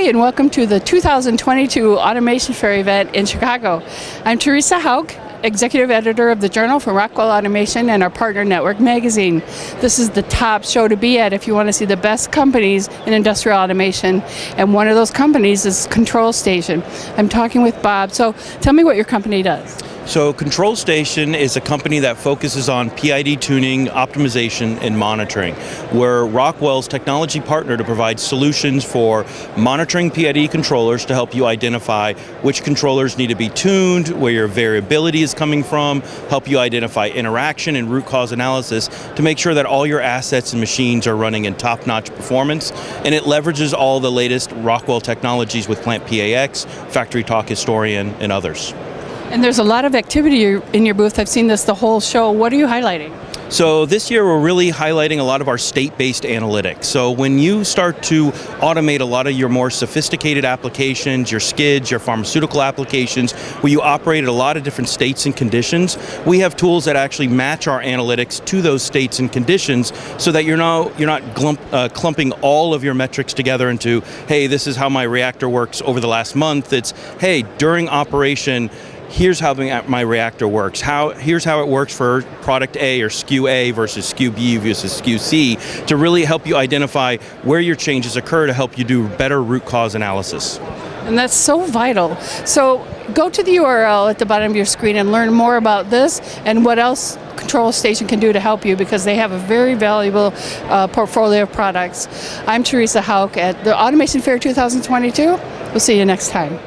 Hi, and welcome to the 2022 Automation Fair event in Chicago. I'm Teresa Hauk, Executive Editor of the Journal for Rockwell Automation and our partner network magazine. This is the top show to be at if you want to see the best companies in industrial automation, and one of those companies is Control Station. I'm talking with Bob, so tell me what your company does. So Control Station is a company that focuses on PID tuning, optimization, and monitoring. We're Rockwell's technology partner to provide solutions for monitoring PID controllers to help you identify which controllers need to be tuned, where your variability is coming from, help you identify interaction and root cause analysis to make sure that all your assets and machines are running in top-notch performance. And it leverages all the latest Rockwell technologies with Plant PAX, Factory Talk Historian, and others. And there's a lot of activity in your booth. I've seen this the whole show. What are you highlighting? So this year we're really highlighting a lot of our state-based analytics. So when you start to automate a lot of your more sophisticated applications, your skids, your pharmaceutical applications, where you operate at a lot of different states and conditions, we have tools that actually match our analytics to those states and conditions so that you're not clumping all of your metrics together into, hey, this is how my reactor works over the last month. It's, hey, during operation, here's how my reactor works. Here's how it works for product A or SKU A versus SKU B versus SKU C to really help you identify where your changes occur to help you do better root cause analysis. And that's so vital. So go to the URL at the bottom of your screen and learn more about this and what else Control Station can do to help you, because they have a very valuable portfolio of products. I'm Teresa Hauk at the Automation Fair 2022. We'll see you next time.